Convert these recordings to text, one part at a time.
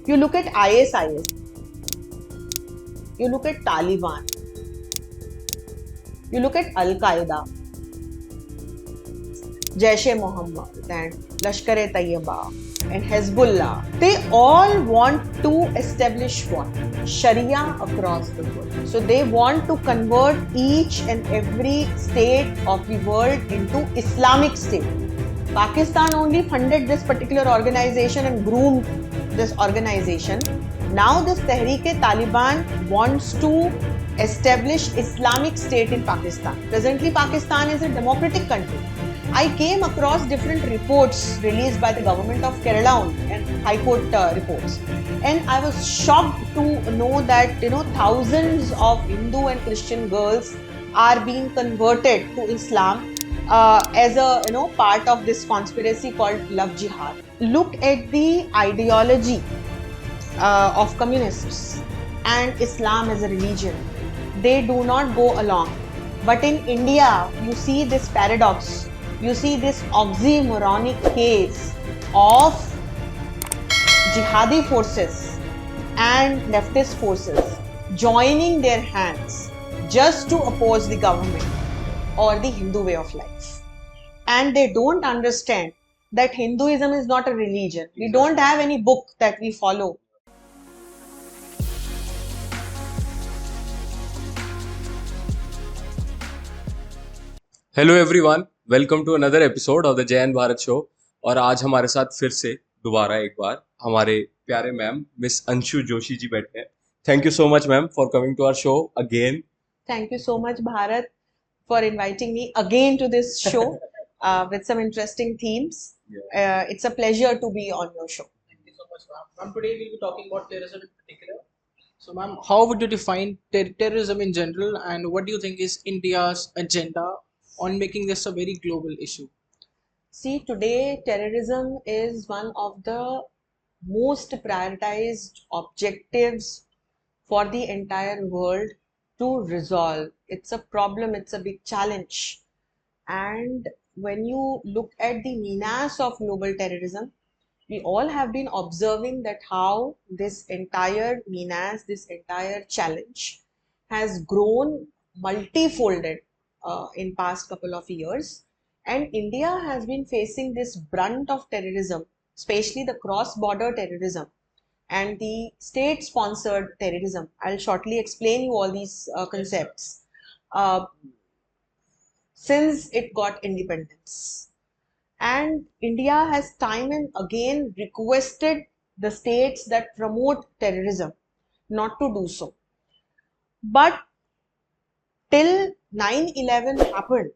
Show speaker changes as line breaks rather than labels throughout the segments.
You look at ISIS, you look at Taliban, you look at Al-Qaeda, Jaish-e-Mohammed and Lashkar-e-Tayyiba and Hezbollah. They all want to establish what? Sharia across the world. So they want to convert each and every state of the world into Islamic state. Pakistan only funded this particular organization and groomed this organization. Now this Tehreek-e-Taliban wants to establish Islamic State in Pakistan. Presently, Pakistan is a democratic country. I came across different reports released by the government of Kerala and High Court reports, and I was shocked to know that thousands of Hindu and Christian girls are being converted to Islam as a part of this conspiracy called Love Jihad. Look at the ideology of communists and Islam as a religion. They do not go along. But in India, you see this paradox. You see this oxymoronic case of jihadi forces and leftist forces joining their hands just to oppose the government or the Hindu way of life. And they don't understand that Hinduism is not a religion. We don't have any book that we follow.
Hello everyone, welcome to another episode of the Jain Bharat show. और आज हमारे साथ फिर से दोबारा एक बार हमारे प्यारे मैम मिस अंशु जोशी जी बैठे हैं। Thank you so much ma'am for coming to our show again.
Thank you so much, Bharat, for inviting me again to this show with some interesting themes. It's a pleasure to be on your show.
Thank you so much, ma'am. Ma'am, today we'll be talking about terrorism in particular. So, ma'am, how would you define terrorism in general, and what do you think is India's agenda on making this a very global issue?
See, today terrorism is one of the most prioritized objectives for the entire world to resolve. It's a problem, it's a big challenge. And when you look at the menace of global terrorism, we all have been observing that how this entire menace, this entire challenge has grown multifolded in past couple of years. And India has been facing this brunt of terrorism, especially the cross-border terrorism and the state-sponsored terrorism. I'll shortly explain you all these concepts. Since it got independence. And India has time and again requested the states that promote terrorism not to do so. But till 9/11 happened,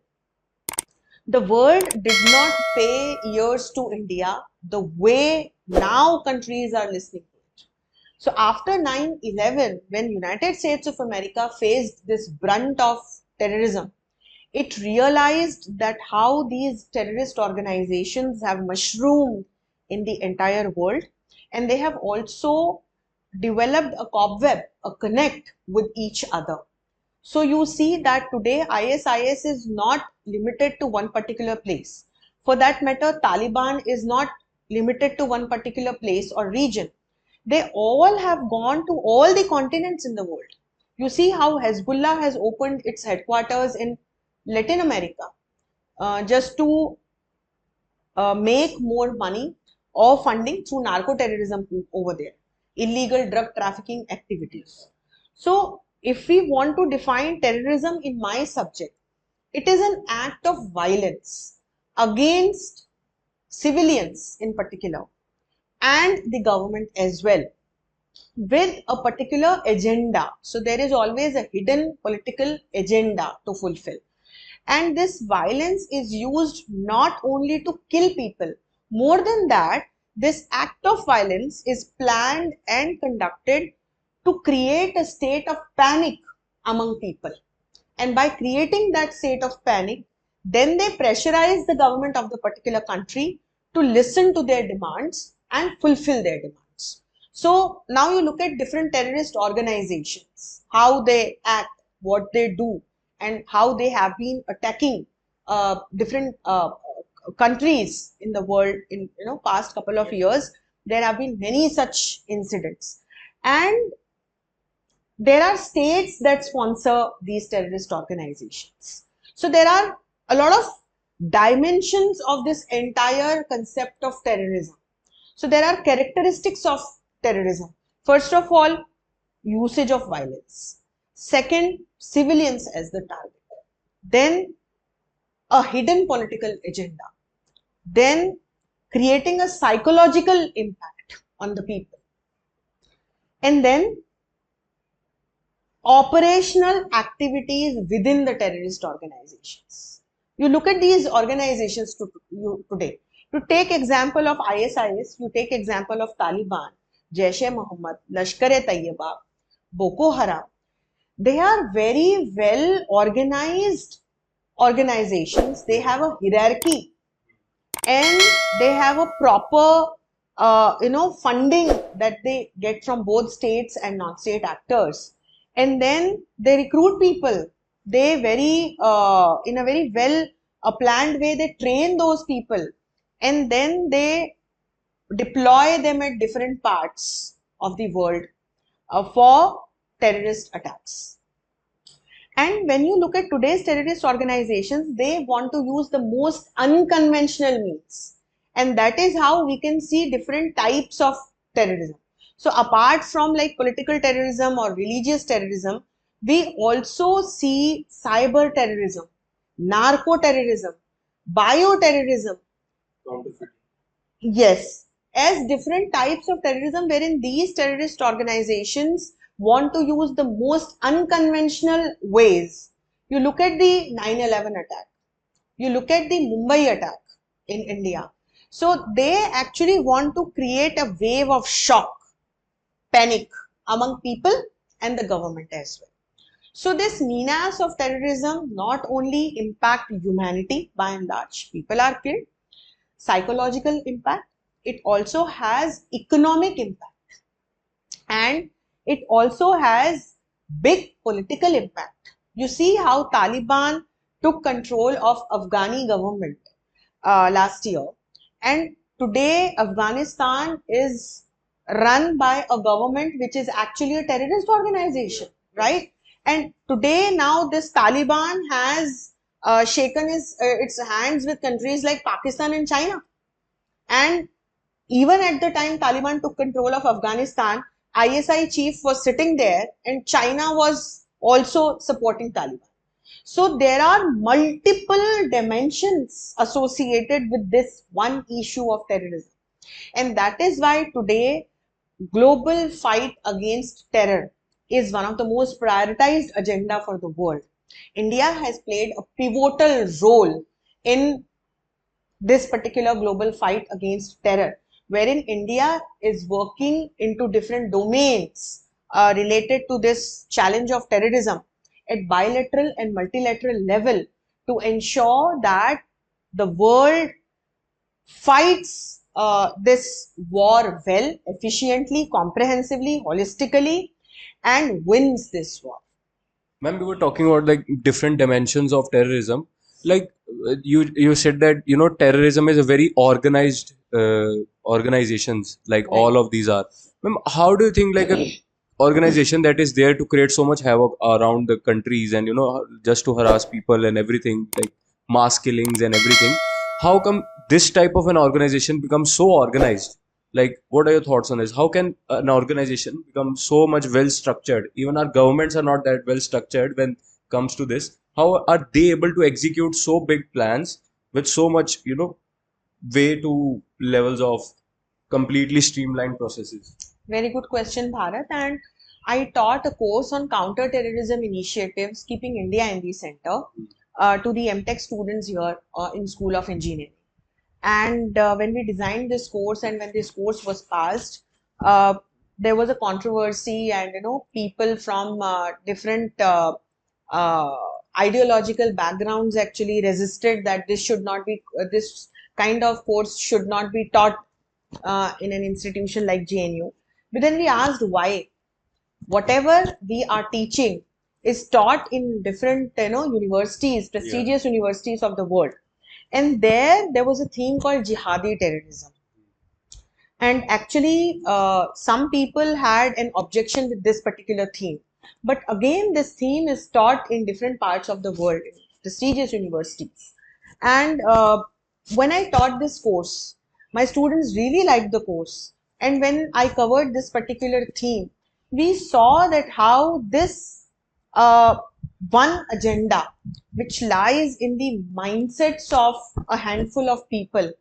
the world did not pay ears to India the way now countries are listening to it. So after 9/11, when United States of America faced this brunt of terrorism, it realized that how these terrorist organizations have mushroomed in the entire world, and they have also developed a cobweb, a connect with each other. So you see that today ISIS is not limited to one particular place. For that matter, Taliban is not limited to one particular place or region. They all have gone to all the continents in the world. You see how Hezbollah has opened its headquarters in Latin America just to make more money or funding through narco terrorism over there, illegal drug trafficking activities. So if we want to define terrorism in my subject, it is an act of violence against civilians in particular and the government as well, with a particular agenda. So there is always a hidden political agenda to fulfill. And this violence is used not only to kill people, more than that, this act of violence is planned and conducted to create a state of panic among people. And by creating that state of panic, then they pressurize the government of the particular country to listen to their demands and fulfill their demands. So now you look at different terrorist organizations, how they act, what they do, and how they have been attacking different countries in the world in past couple of years. There have been many such incidents. And there are states that sponsor these terrorist organizations. So there are a lot of dimensions of this entire concept of terrorism. So there are characteristics of terrorism. First of all, usage of violence. Second, civilians as the target. Then a hidden political agenda. Then creating a psychological impact on the people. And then operational activities within the terrorist organizations. You look at these organizations today. To take example of ISIS, you take example of Taliban, Jaish-e-Mohammed, Lashkar-e-Taiba, Boko Haram. They are very well organized organizations. They have a hierarchy and they have a proper funding that they get from both states and non-state actors. And then they recruit people. They in a very well planned way, they train those people and then they deploy them at different parts of the world for terrorist attacks. And when you look at today's terrorist organizations, they want to use the most unconventional means. And that is how we can see different types of terrorism. So apart from like political terrorism or religious terrorism, we also see cyber terrorism, narco terrorism, bioterrorism. Yes, as different types of terrorism wherein these terrorist organizations want to use the most unconventional ways. You look at the 9/11 attack. You look at the Mumbai attack in India. So they actually want to create a wave of shock, panic among people and the government as well. So this menace of terrorism not only impact humanity by and large, people are killed, psychological impact, it also has economic impact and it also has big political impact. You see how Taliban took control of Afghani government last year, and today Afghanistan is run by a government which is actually a terrorist organization, right? And today now this Taliban has shaken its hands with countries like Pakistan and China. And even at the time Taliban took control of Afghanistan, ISI chief was sitting there and China was also supporting Taliban. So there are multiple dimensions associated with this one issue of terrorism. And that is why today global fight against terror is one of the most prioritized agenda for the world. India has played a pivotal role in this particular global fight against terror, wherein India is working into different domains related to this challenge of terrorism at bilateral and multilateral level to ensure that the world fights this war well, efficiently, comprehensively, holistically, and wins this war.
Ma'am, we were talking about like different dimensions of terrorism. Like you said that terrorism is a very organized organizations. Like
Right.
all of these are. Ma'am, how do you think like an organization that is there to create so much havoc around the countries and just to harass people and everything, like mass killings and everything, how come this type of an organization becomes so organized? Like, what are your thoughts on this? How can an organization become so much well structured? Even our governments are not that well structured when comes to this. How are they able to execute so big plans with so much way to levels of completely streamlined processes?
Very good question, Bharat. And I taught a course on counter-terrorism initiatives, keeping India in the center, to the MTech students here in School of Engineering. And when we designed this course and when this course was passed, there was a controversy, and people from different ideological backgrounds actually resisted that this should not be this kind of course should not be taught in an institution like JNU. But then we asked why. Whatever we are teaching is taught in different universities, prestigious universities of the world. And there was a thing called jihadi terrorism. And actually, some people had an objection with this particular theme. But again, this theme is taught in different parts of the world, in prestigious universities. And when I taught this course, my students really liked the course. And when I covered this particular theme, we saw that how this uh, one agenda, which lies in the mindsets of a handful of people,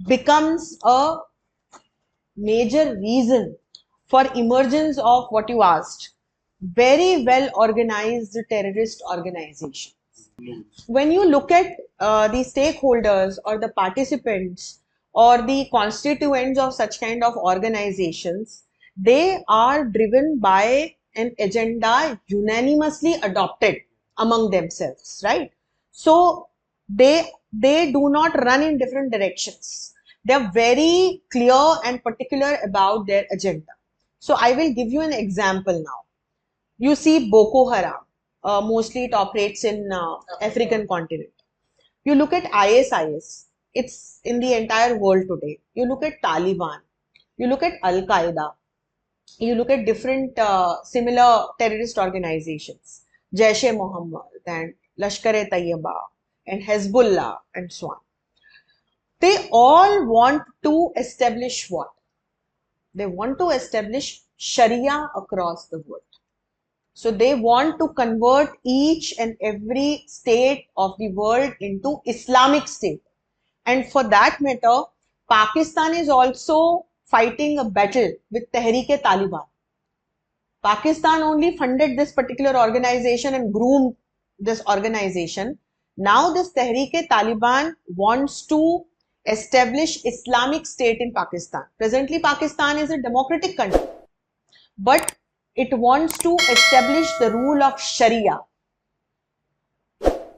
becomes a major reason for emergence of what you asked, very well organized terrorist organizations. When you look at the stakeholders or the participants or the constituents of such kind of organizations, they are driven by an agenda unanimously adopted among themselves, right? So they do not run in different directions. They are very clear and particular about their agenda. So I will give you an example now. You see Boko Haram, mostly it operates in African continent. You look at ISIS, it's in the entire world today. You look at Taliban, you look at Al Qaeda, you look at different similar terrorist organizations, Jaish-e-Mohammed and Lashkar-e-Taiba and Hezbollah and so on. They all want to establish what? They want to establish Sharia across the world. So they want to convert each and every state of the world into Islamic state. And for that matter, Pakistan is also fighting a battle with Tehreek-e-Taliban. Pakistan only funded this particular organization and groomed this organization. Now this Tehreek-e-Taliban wants to establish Islamic state in Pakistan. Presently, Pakistan is a democratic country, but it wants to establish the rule of Sharia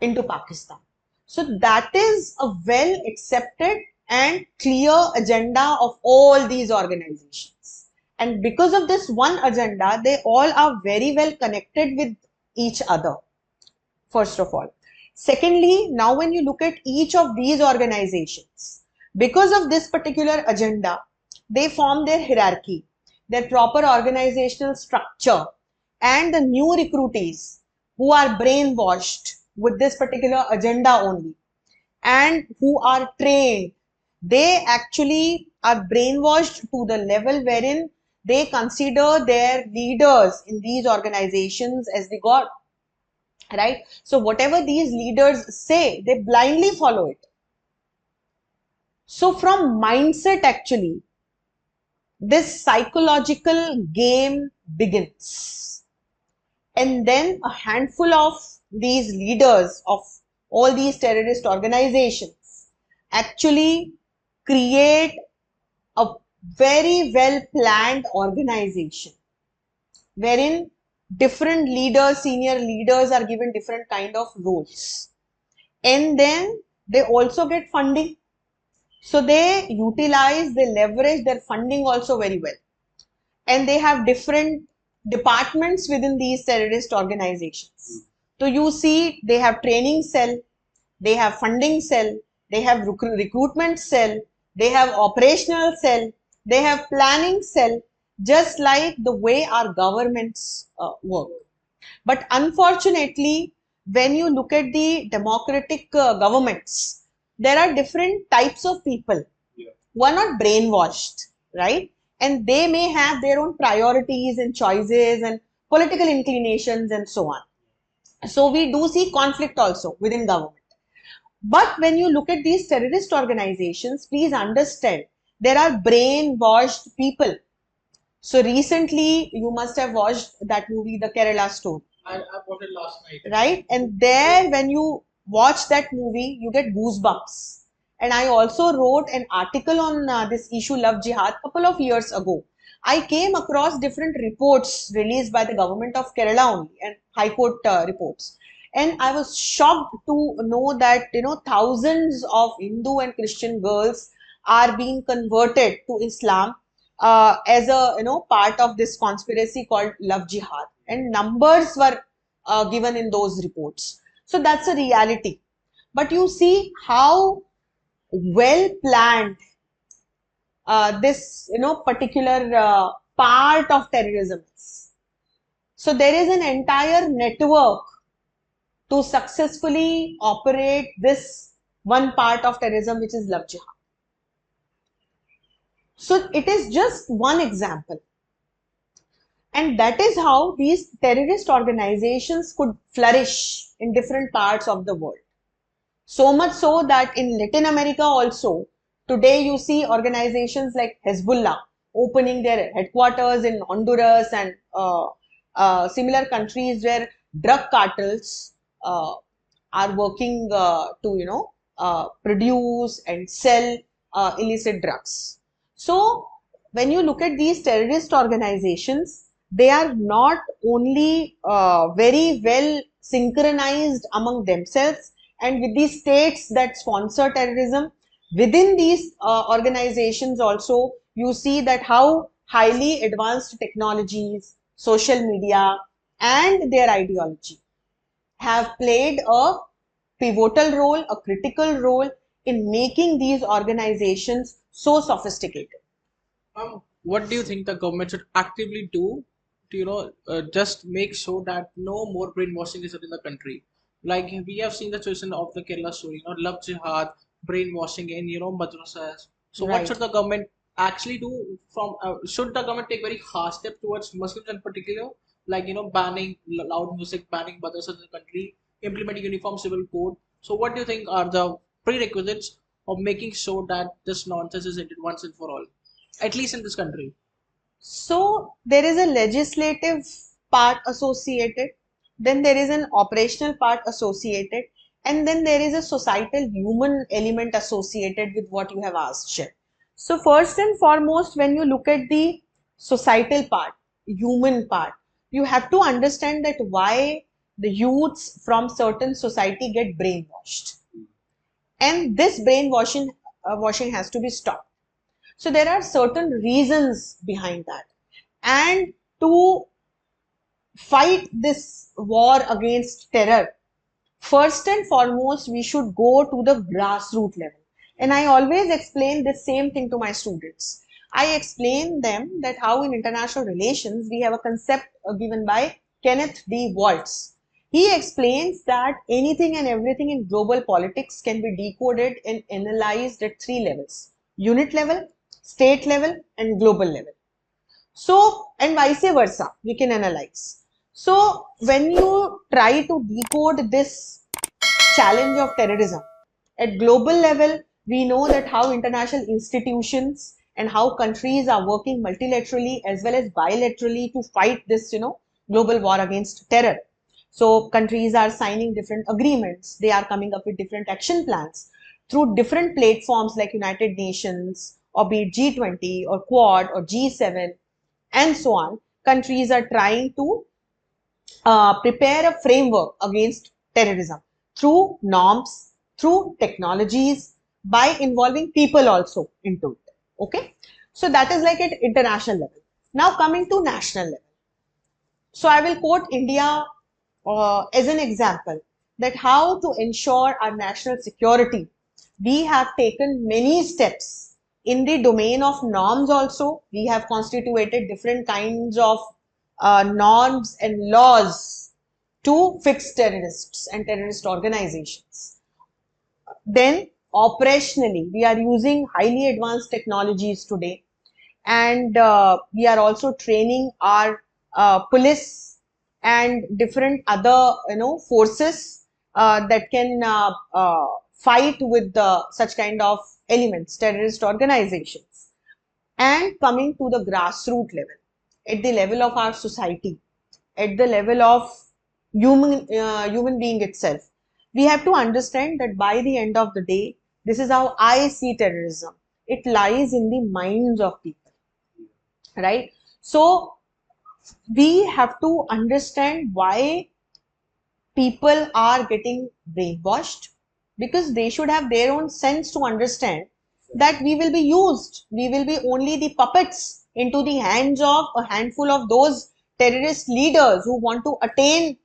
into Pakistan. So that is a well accepted and clear agenda of all these organizations. And because of this one agenda, they all are very well connected with each other, first of all. Secondly, now when you look at each of these organizations, because of this particular agenda, they form their hierarchy, their proper organizational structure, and the new recruitees who are brainwashed with this particular agenda only and who are trained, they actually are brainwashed to the level wherein they consider their leaders in these organizations as the god, right? So whatever these leaders say, they blindly follow it. So from mindset, actually, this psychological game begins. And then a handful of these leaders of all these terrorist organizations actually create a very well planned organization wherein different leaders, senior leaders are given different kind of roles. And then they also get funding. So they utilize, they leverage their funding also very well. And they have different departments within these terrorist organizations. So you see, they have training cell, they have funding cell, they have recruitment cell, they have operational cell, they have planning cell, just like the way our governments work. But unfortunately, when you look at the democratic governments, there are different types of people who are not brainwashed, right? And they may have their own priorities and choices and political inclinations and so on. So we do see conflict also within government. But when you look at these terrorist organizations, please understand there are brainwashed people. So recently you must have watched that movie, The Kerala Story.
I bought it last night.
Right? And there, when you watch that movie, you get goosebumps. And I also wrote an article on this issue, Love Jihad, couple of years ago. I came across different reports released by the government of Kerala only and High Court reports. And I was shocked to know that, thousands of Hindu and Christian girls are being converted to Islam as a, part of this conspiracy called Love Jihad. And numbers were given in those reports. So that's a reality. But you see how well planned this particular part of terrorism is. So there is an entire network to successfully operate this one part of terrorism, which is love jihad. So it is just one example. And that is how these terrorist organizations could flourish in different parts of the world. So much so that in Latin America also, today you see organizations like Hezbollah opening their headquarters in Honduras and similar countries where drug cartels are working to produce and sell illicit drugs. So when you look at these terrorist organizations, they are not only very well synchronized among themselves and with the states that sponsor terrorism. Within these organizations also, you see that how highly advanced technologies, social media, and their ideology have played a pivotal role, a critical role in making these organizations so sophisticated.
What do you think the government should actively do to, just make sure that no more brainwashing is in the country? Like we have seen the situation of the Kerala story, love jihad, brainwashing in, madrasas. So what
Right.
should the government actually do from, should the government take very harsh step towards Muslims in particular, like, banning loud music, banning madrasas in the country, implementing uniform civil code? So what do you think are the prerequisites of making sure that this nonsense is ended once and for all? At least in this country.
So there is a legislative part associated, then there is an operational part associated, and then there is a societal human element associated with what you have asked, Shiv. So first and foremost, when you look at the societal part, human part, you have to understand that why the youths from certain society get brainwashed. And this brainwashing washing has to be stopped. So there are certain reasons behind that. And to fight this war against terror, first and foremost, we should go to the grassroots level. And I always explain the same thing to my students. I explain them that how in international relations, we have a concept given by Kenneth D. Waltz. He explains that anything and everything in global politics can be decoded and analyzed at three levels: unit level, state level, and global level. So, and vice versa, we can analyze. So, when you try to decode this challenge of terrorism at global level, we know that how international institutions and how countries are working multilaterally as well as bilaterally to fight this, global war against terror. So, countries are signing different agreements. They are coming up with different action plans through different platforms like United Nations or be it G20 or Quad or G7 and so on. Countries are trying to prepare a framework against terrorism through norms, through technologies, by involving people also into it. Okay, so that is like at international level. Now coming to national level. So I will quote India as an example that how to ensure our national security. We have taken many steps in the domain of norms also. We have constituted different kinds of norms and laws to fix terrorists and terrorist organizations. Then operationally, we are using highly advanced technologies today, and we are also training our police and different other forces that can fight with such kind of elements, terrorist organizations. And coming to the grassroots level, at the level of our society, at the level of human being itself, we have to understand that by the end of the day, this is how I see terrorism. It lies in the minds of people, right? So we have to understand why people are getting brainwashed, because they should have their own sense to understand that we will be used, we will be only the puppets into the hands of a handful of those terrorist leaders who want to attain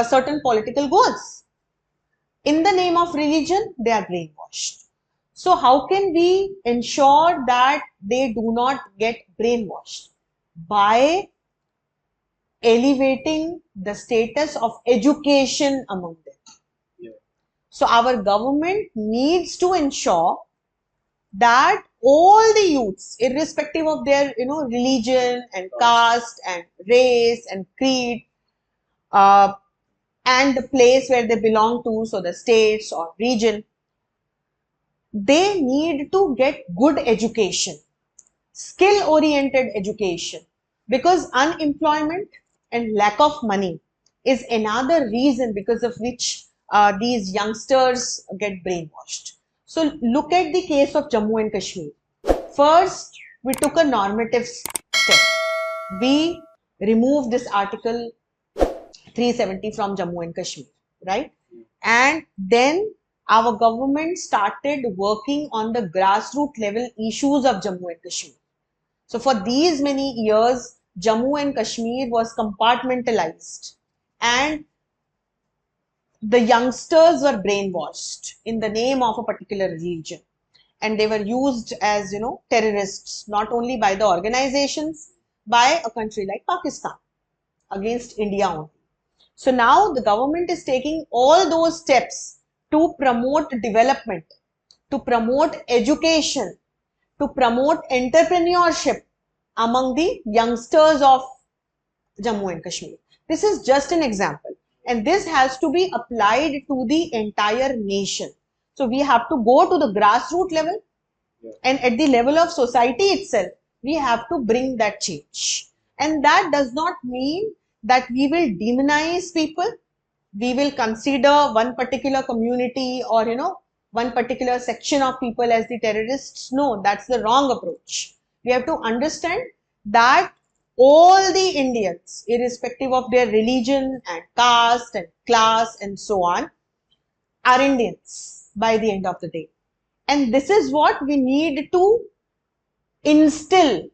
certain political goals. In the name of religion, they are brainwashed. So how can we ensure that they do not get brainwashed? By elevating the status of education among them.
Yeah.
So our government needs to ensure that all the youths, irrespective of their religion and caste and race and creed, uh, and the place where they belong to, so the states or region, they need to get good education, skill oriented education, because unemployment and lack of money is another reason because of which these youngsters get brainwashed. So look at the case of Jammu and Kashmir. First, we took a normative step. We removed this article 370 from Jammu and Kashmir, right? And then our government started working on the grassroots level issues of Jammu and Kashmir. So for these many years, Jammu and Kashmir was compartmentalized, and the youngsters were brainwashed in the name of a particular religion, and they were used as terrorists, not only by the organizations, by a country like Pakistan against India only. So now the government is taking all those steps to promote development, to promote education, to promote entrepreneurship among the youngsters of Jammu and Kashmir. This is just an example, and this has to be applied to the entire nation. So we have to go to the grassroots level, and at the level of society itself, we have to bring that change. And that does not mean that we will demonize people, we will consider one particular community or one particular section of people as the terrorists. No, that's the wrong approach. We have to understand that all the Indians, irrespective of their religion and caste and class and so on, are Indians by the end of the day. And this is what we need to instill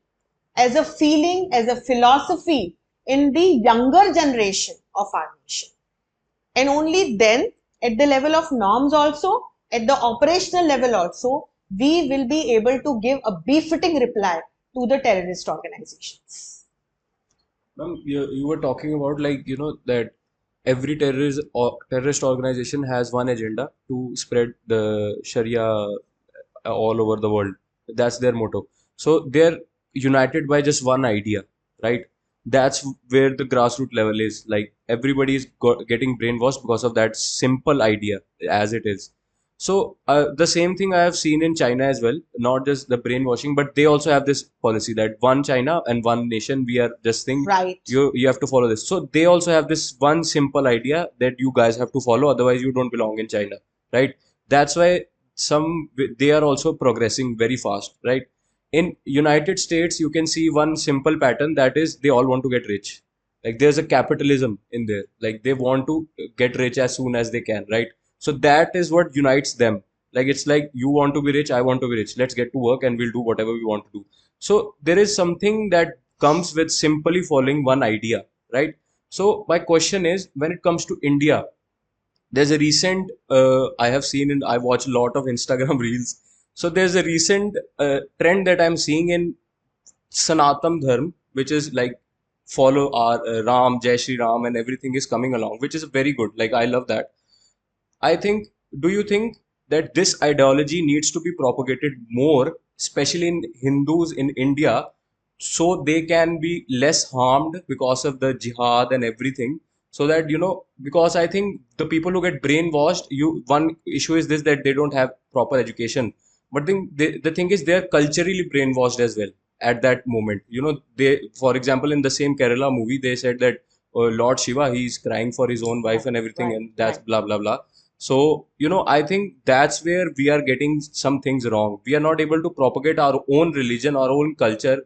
as a feeling, as a philosophy in the younger generation of our nation. And only then, at the level of norms also, at the operational level also, we will be able to give a befitting reply to the terrorist organizations.
Ma'am, you were talking about like that every terrorist organization has one agenda to spread the Sharia all over the world. That's their motto. So they're united by just one idea, right? That's where the grassroots level is. Like everybody is getting brainwashed because of that simple idea as it is. So the same thing I have seen in China as well, not just the brainwashing, but they also have this policy that one China and one nation. We are just think
Right.
you have to follow this. So they also have this one simple idea that you guys have to follow, otherwise you don't belong in China, right? That's why they are also progressing very fast, right? In United States, you can see one simple pattern, that is they all want to get rich. Like there's a capitalism in there. Like they want to get rich as soon as they can, right? So that is what unites them. Like it's like you want to be rich, I want to be rich. Let's get to work and we'll do whatever we want to do. So there is something that comes with simply following one idea, right? So my question is, when it comes to India, there's a recent I have seen, and I watch a lot of Instagram reels. So there's a recent trend that I'm seeing in Sanatam Dharm, which is like follow our Ram, Jai Shri Ram, and everything is coming along, which is very good. Like I love that. I think, do you think that this ideology needs to be propagated more, especially in Hindus in India, so they can be less harmed because of the jihad and everything? So that, because I think the people who get brainwashed, one issue is this, that they don't have proper education. But the thing is, they're culturally brainwashed as well at that moment. For example, in the same Kerala movie, they said that Lord Shiva, he's crying for his own wife and everything,
Right,
and that's
right.
blah blah blah. So, I think that's where we are getting some things wrong. We are not able to propagate our own religion, our own culture.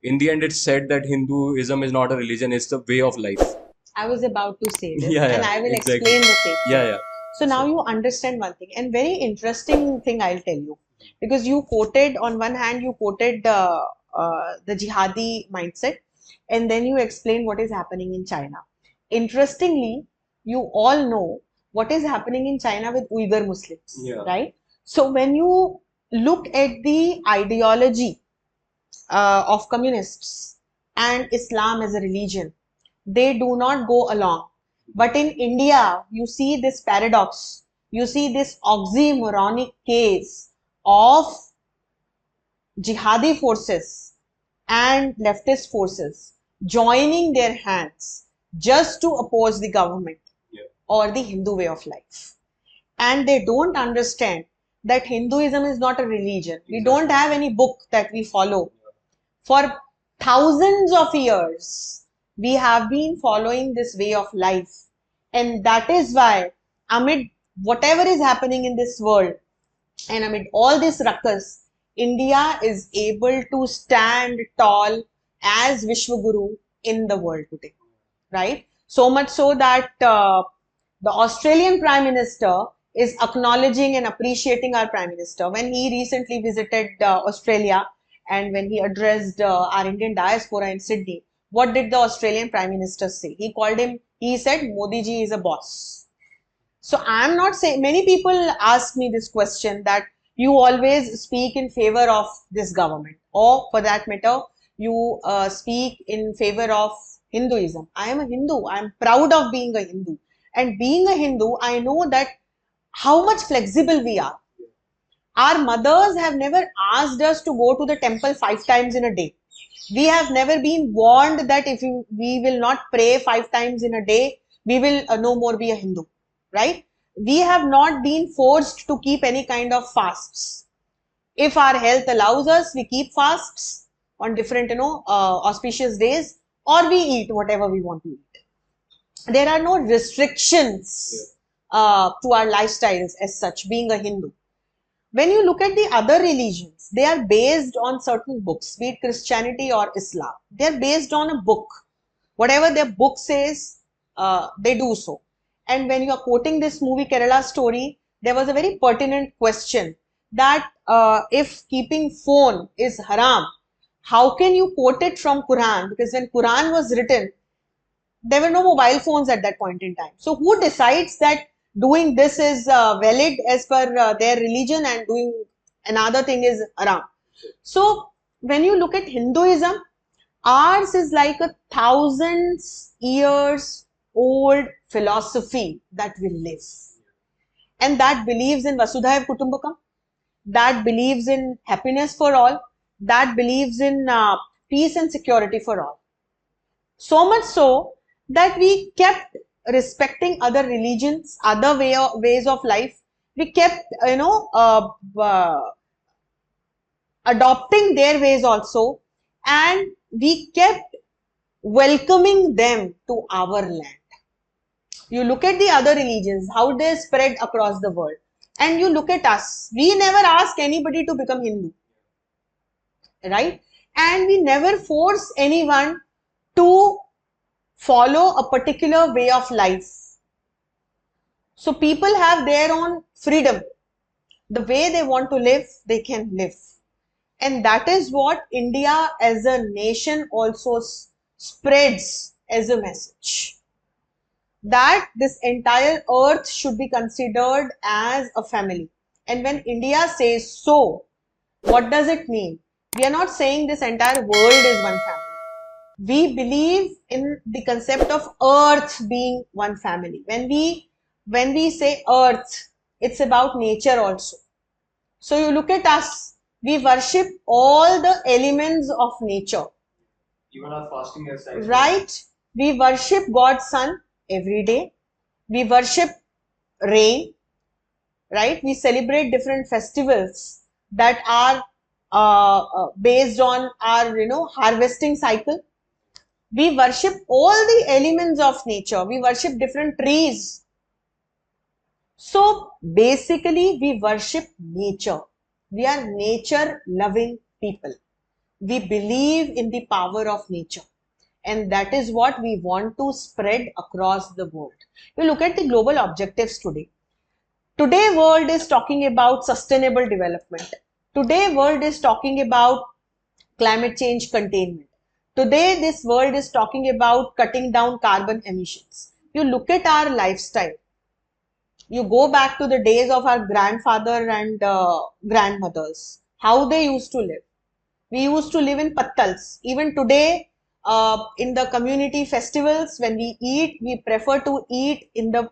In the end, it's said that Hinduism is not a religion, it's the way of life.
I was about to say this,
Yeah,
and
yeah,
I will
exactly.
explain the same
Yeah,
thing.
yeah.
So now
So,
you understand one thing, and very interesting thing I'll tell you, because you quoted, on one hand, you quoted the jihadi mindset, and then you explained what is happening in China. Interestingly, you all know what is happening in China with Uyghur Muslims,
yeah.
right? So when you look at the ideology of communists and Islam as a religion, they do not go along. But in India, you see this paradox, you see this oxymoronic case of jihadi forces and leftist forces joining their hands just to oppose the government or the Hindu way of life. And they don't understand that Hinduism is not a religion. We don't have any book that we follow. For thousands of years, we have been following this way of life. And that is why, amid whatever is happening in this world, and amid all this ruckus, India is able to stand tall as Vishwaguru in the world today, right? So much so that the Australian Prime Minister is acknowledging and appreciating our Prime Minister. When he recently visited Australia and when he addressed our Indian diaspora in Sydney, what did the Australian Prime Minister say? He said, Modi ji is a boss. So I'm not saying, many people ask me this question that you always speak in favor of this government, or for that matter, you speak in favor of Hinduism. I am a Hindu. I am proud of being a Hindu. And being a Hindu, I know that how much flexible we are. Our mothers have never asked us to go to the temple 5 times in a day. We have never been warned that if we will not pray 5 times in a day, we will no more be a Hindu, right? We have not been forced to keep any kind of fasts. If our health allows us, we keep fasts on different, auspicious days, or we eat whatever we want to eat. There are no restrictions to our lifestyles as such, being a Hindu. When you look at the other religions, they are based on certain books, be it Christianity or Islam. They are based on a book. Whatever their book says, they do so. And when you are quoting this movie Kerala Story, there was a very pertinent question that if keeping phone is haram, how can you quote it from Quran? Because when Quran was written, there were no mobile phones at that point in time. So who decides that doing this is valid as per their religion and doing another thing is haram? So when you look at Hinduism, ours is like a thousands years old philosophy that we live, and that believes in Vasudhaiva Kutumbakam, that believes in happiness for all, that believes in peace and security for all. So much so that we kept respecting other religions, other ways of life. We kept, adopting their ways also, and we kept welcoming them to our land. You look at the other religions, how they spread across the world, and you look at us. We never ask anybody to become Hindu, right? And we never force anyone to follow a particular way of life. So people have their own freedom. The way they want to live, they can live. And that is what India as a nation also spreads as a message. That this entire earth should be considered as a family. And when India says so, what does it mean? We are not saying this entire world is one family. We believe in the concept of earth being one family. When we say earth, it's about nature also. So you look at us, we worship all the elements of nature.
Even our fasting exercise.
Right? We worship God's sun every day. We worship rain. Right? We celebrate different festivals that are based on our, harvesting cycle. We worship all the elements of nature. We worship different trees. So basically, we worship nature. We are nature loving people. We believe in the power of nature. And that is what we want to spread across the world. You look at the global objectives today. Today world is talking about sustainable development. Today world is talking about climate change containment. Today this world is talking about cutting down carbon emissions. You look at our lifestyle. You go back to the days of our grandfather and grandmothers, how they used to live. We used to live in pattals. Even today, in the community festivals, when we eat, we prefer to eat in the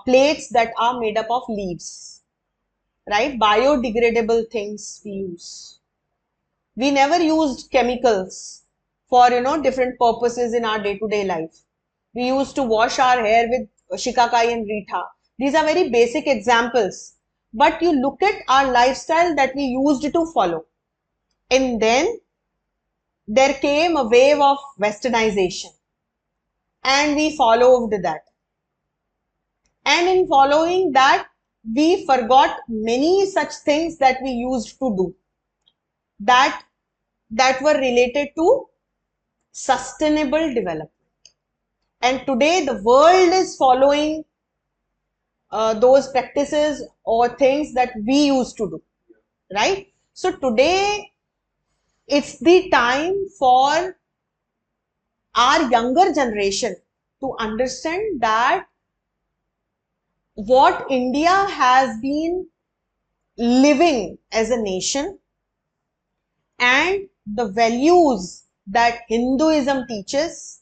plates that are made up of leaves, right? Biodegradable things we use. We never used chemicals for, different purposes in our day-to-day life. We used to wash our hair with shikakai and rita. These are very basic examples. But you look at our lifestyle that we used to follow. And then there came a wave of westernization. And we followed that. And in following that, we forgot many such things that we used to do that were related to sustainable development. And today the world is following those practices or things that we used to do, right? So today it's the time for our younger generation to understand that what India has been living as a nation and the values that Hinduism teaches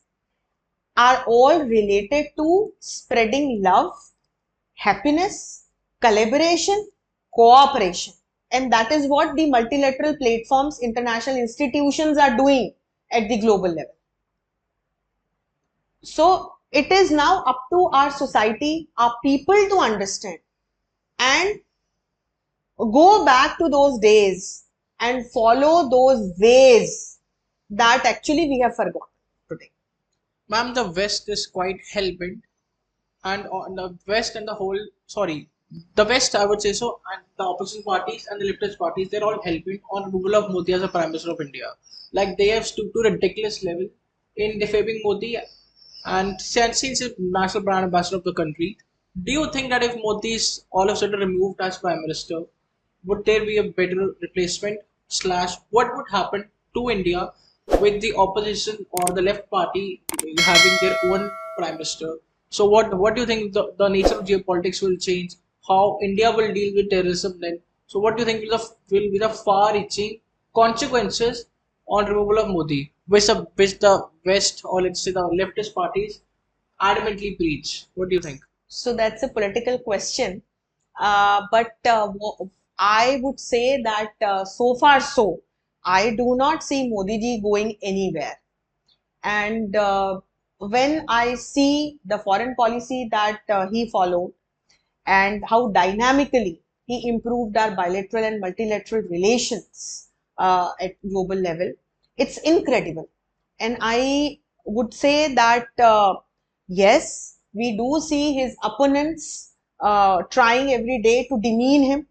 are all related to spreading love, happiness, collaboration, cooperation. And that is what the multilateral platforms, international institutions are doing at the global level. So it is now up to our society, our people to understand and go back to those days and follow those ways that actually we have forgotten today.
Ma'am, the West is quite hell-bent, and on the West and the whole, sorry, the West, I would say so, and the opposition parties and the leftist parties, they're all hell-bent on removal of Modi as a Prime Minister of India. Like they have stooped to a ridiculous level in defaming Modi and since he's national brand ambassador of the country. Do you think that if Modi is all of a sudden removed as Prime Minister, would there be a better replacement? Slash, what would happen to India with the opposition or the left party having their own prime minister? So, what do you think the nature of geopolitics will change? How India will deal with terrorism then? So, what do you think will be the far-reaching consequences on removal of Modi, which the West or let's say the leftist parties adamantly preach? What do you think?
So that's a political question. But I would say that so far so, I do not see Modi ji going anywhere. And when I see the foreign policy that he followed and how dynamically he improved our bilateral and multilateral relations at global level, it's incredible. And I would say that yes, we do see his opponents trying every day to demean him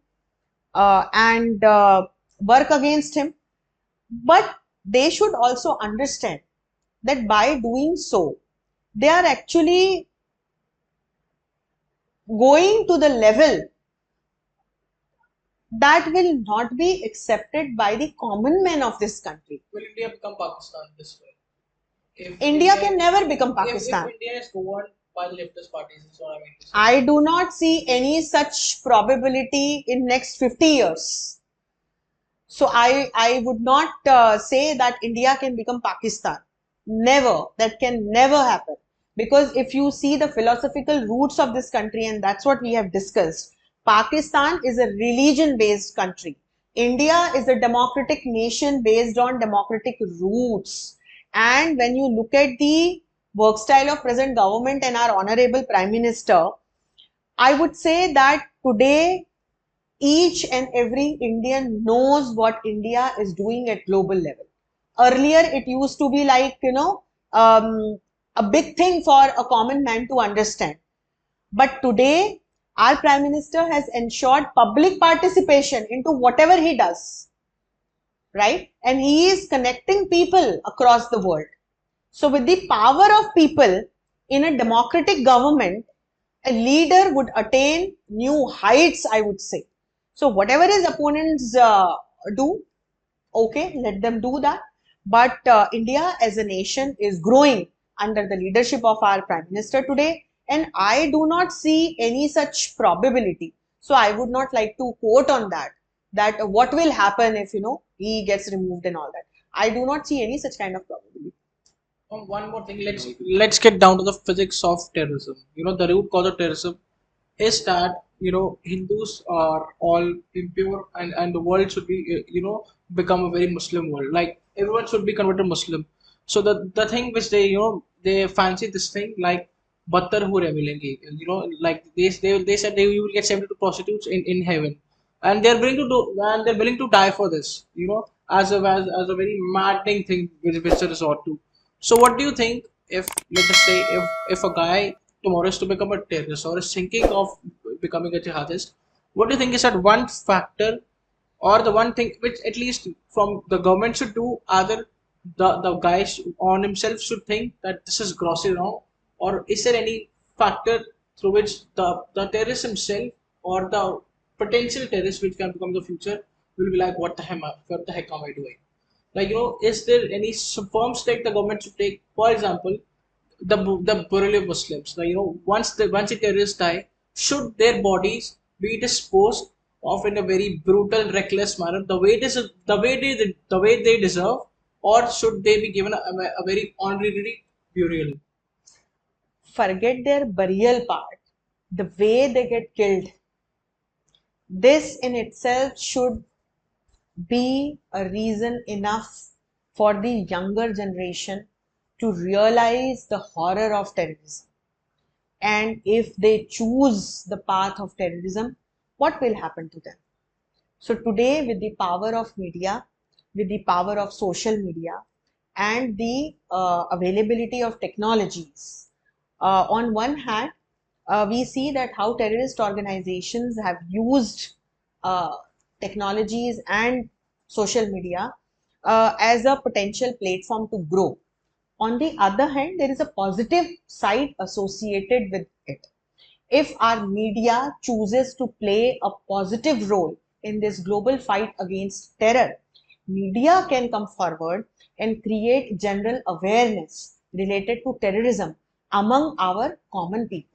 and work against him. But they should also understand that by doing so, they are actually going to the level that will not be accepted by the common men of this country.
Will India become Pakistan this way? If
India can never become Pakistan.
If India is governed by the leftist parties, is what I mean to say.
I do not see any such probability in next 50 years. So I would not say that India can become Pakistan. Never. That can never happen. Because if you see the philosophical roots of this country, and that's what we have discussed, Pakistan is a religion-based country. India is a democratic nation based on democratic roots. And when you look at the work style of present government and our honorable Prime Minister, I would say that today each and every Indian knows what India is doing at global level. Earlier, it used to be like, a big thing for a common man to understand. But today, our Prime Minister has ensured public participation into whatever he does, right? And he is connecting people across the world. So with the power of people in a democratic government, a leader would attain new heights, I would say. So whatever his opponents do, okay, let them do that. But India as a nation is growing under the leadership of our Prime Minister today. and I do not see any such probability. So I would not like to quote on that what will happen if he gets removed and all that. I do not see any such kind of probability.
One more thing, let's get down to the physics of terrorism. The root cause of terrorism is that Hindus are all impure, and the world should be become a very Muslim world. Like everyone should be converted Muslim. So the thing which they fancy this thing like battar hure milenge. Like they said they will get 72 prostitutes in heaven, and they're willing to die for this. As a very maddening thing which they resort to. So what do you think if, let us say, if a guy tomorrow is to become a terrorist or is thinking of becoming a jihadist, what do you think is that one factor or the one thing which at least from the government should do, either the guy on himself should think that this is grossly wrong, or is there any factor through which the terrorist himself or the potential terrorist which can become the future will be like, what the heck am I doing? Like, is there any firm step the government should take? For example, the burial of Muslims. Like, once the terrorists die, should their bodies be disposed of in a very brutal, reckless manner, the way they deserve, or should they be given a very honorary burial?
Forget their burial part, the way they get killed. This in itself should be a reason enough for the younger generation to realize the horror of terrorism. And if they choose the path of terrorism, what will happen to them? So today, with the power of media, with the power of social media, and the availability of technologies, on one hand, we see that how terrorist organizations have used uh, technologies and social media as a potential platform to grow. On the other hand, there is a positive side associated with it. If our media chooses to play a positive role in this global fight against terror, media can come forward and create general awareness related to terrorism among our common people.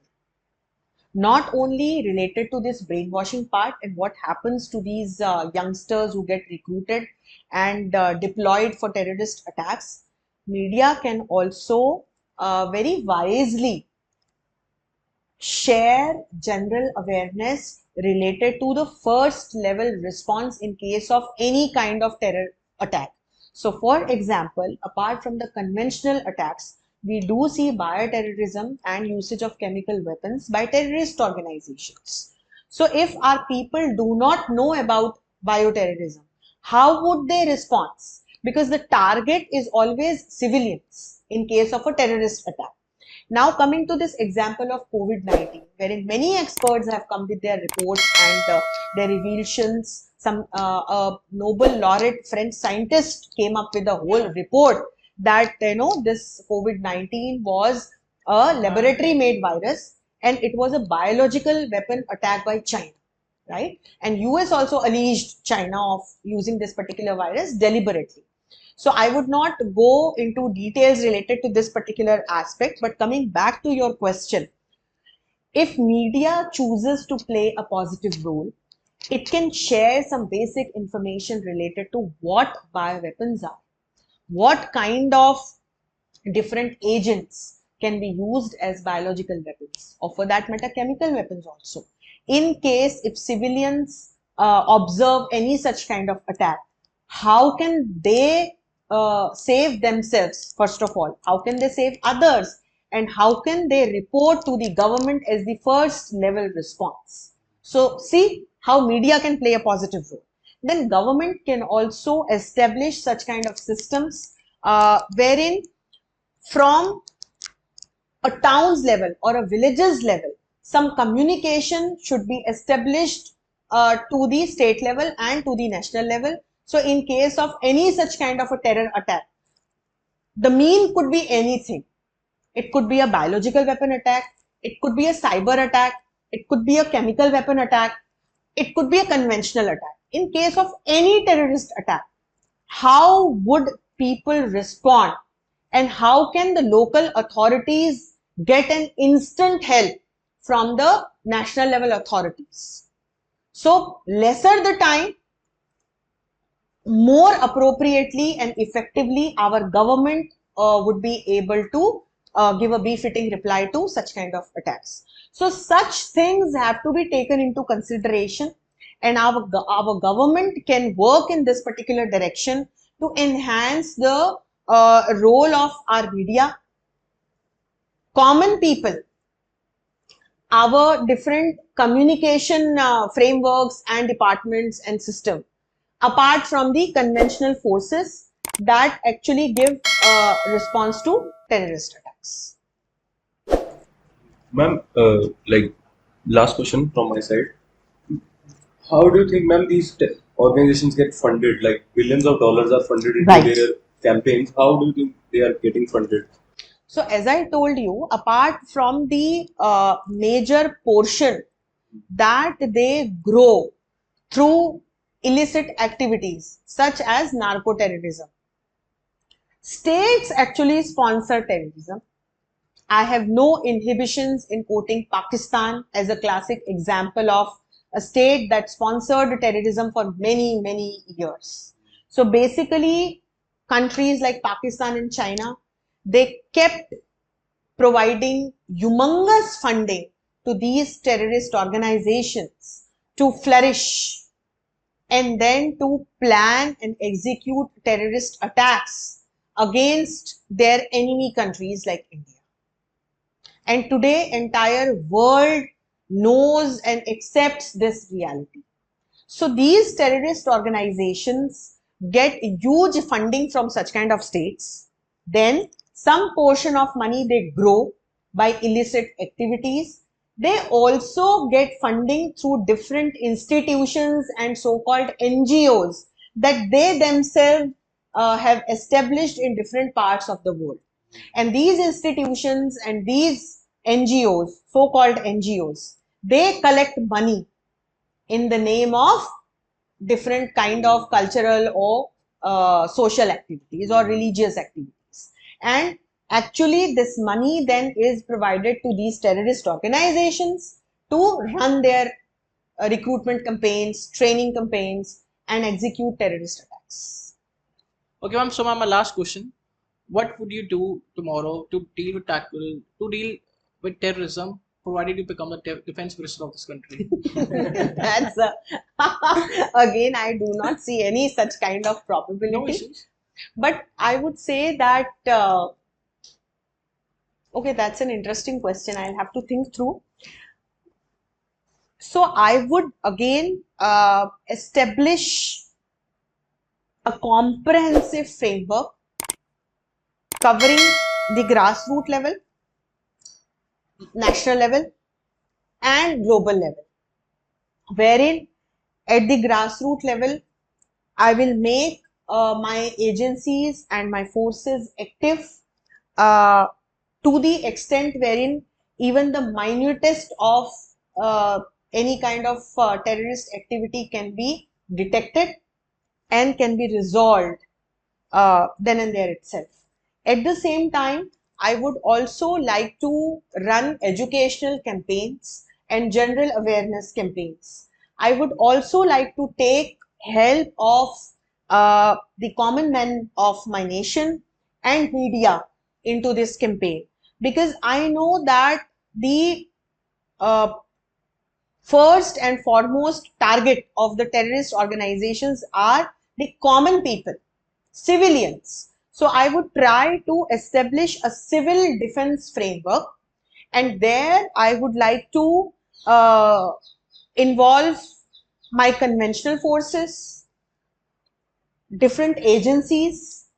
Not only related to this brainwashing part and what happens to these youngsters who get recruited and deployed for terrorist attacks, media can also very wisely share general awareness related to the first level response in case of any kind of terror attack. So, for example, apart from the conventional attacks, we do see bioterrorism and usage of chemical weapons by terrorist organizations. So, if our people do not know about bioterrorism, how would they respond? Because the target is always civilians in case of a terrorist attack. Now, coming to this example of COVID-19, wherein many experts have come with their reports and their revelations. Some Nobel laureate French scientist came up with a whole report that this COVID-19 was a laboratory-made virus and it was a biological weapon attack by China, right? And US also alleged China of using this particular virus deliberately. So I would not go into details related to this particular aspect, but coming back to your question, if media chooses to play a positive role, it can share some basic information related to what bioweapons are, what kind of different agents can be used as biological weapons, or for that matter, chemical weapons also. In case if civilians observe any such kind of attack, how can they save themselves, first of all? How can they save others? And how can they report to the government as the first level response? So, see how media can play a positive role. Then government can also establish such kind of systems wherein from a town's level or a village's level, some communication should be established to the state level and to the national level. So in case of any such kind of a terror attack, the mean could be anything. It could be a biological weapon attack, it could be a cyber attack, it could be a chemical weapon attack, it could be a conventional attack. In case of any terrorist attack, how would people respond and how can the local authorities get an instant help from the national level authorities. So lesser the time, more appropriately and effectively our government would be able to give a befitting reply to such kind of attacks. So such things have to be taken into consideration, and our government can work in this particular direction to enhance the role of our media, common people, our different communication frameworks and departments and system, apart from the conventional forces that actually give response to terrorist attacks.
Ma'am, like last question from my side. How do you think, ma'am, these organizations get funded? Like billions of dollars are funded into
Right.
their campaigns. How do you think they are getting funded?
So as I told you, apart from the major portion that they grow through illicit activities such as narco terrorism, states actually sponsor terrorism. I have no inhibitions in quoting Pakistan as a classic example of a state that sponsored terrorism for many, many years. So basically, countries like Pakistan and China, they kept providing humongous funding to these terrorist organizations to flourish and then to plan and execute terrorist attacks against their enemy countries like India. And today, entire world knows and accepts this reality. So these terrorist organizations get huge funding from such kind of states. Then some portion of money they grow by illicit activities. They also get funding through different institutions and so-called NGOs that they themselves have established in different parts of the world. And these institutions and these NGOs, so-called NGOs, they collect money in the name of different kind of cultural or social activities or religious activities. And actually this money then is provided to these terrorist organizations to run their recruitment campaigns, training campaigns, and execute terrorist attacks.
Okay, ma'am. So, ma'am, my last question: what would you do tomorrow to deal with terrorism, provided you become the defense minister of this country?
That's again, I do not see any such kind of
No
probability.
issues.
But I would say that, okay, that's an interesting question. I'll have to think through. So I would again establish a comprehensive framework covering the grassroots level, national level, and global level, wherein at the grassroots level, I will make my agencies and my forces active uh, to the extent wherein even the minutest of uh, any kind of terrorist activity can be detected and can be resolved then and there itself. At the same time, I would also like to run educational campaigns and general awareness campaigns. I would also like to take help of the common men of my nation and media into this campaign, because I know that the uh, first and foremost target of the terrorist organizations are the common people, civilians. So I would try to establish a civil defense framework, and there I would like to involve my conventional forces, different agencies,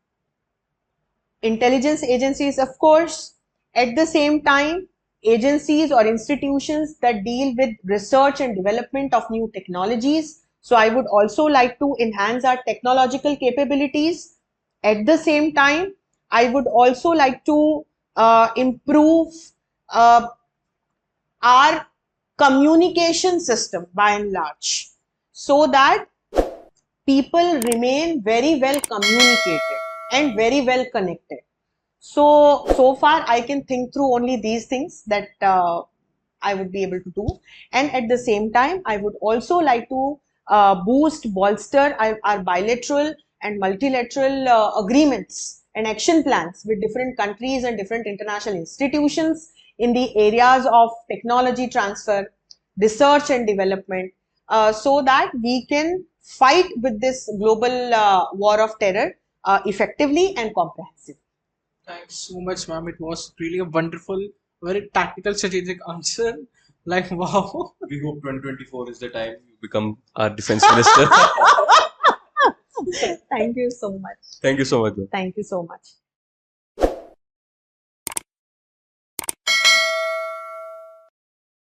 intelligence agencies, of course, at the same time, agencies or institutions that deal with research and development of new technologies. So I would also like to enhance our technological capabilities. At the same time, I would also like to improve uh, our communication system by and large, so that people remain very well communicated and very well connected. So far I can think through only these things that I would be able to do. And at the same time, I would also like to bolster our bilateral and multilateral agreements and action plans with different countries and different international institutions in the areas of technology transfer, research and development, so that we can fight with this global war of terror effectively and comprehensively.
Thanks so much, ma'am. It was really a wonderful, very tactical, strategic answer. Like, wow.
We hope 2024 is the time you become our defense minister.
Thank you so much.
Thank you so much.
Thank you so much.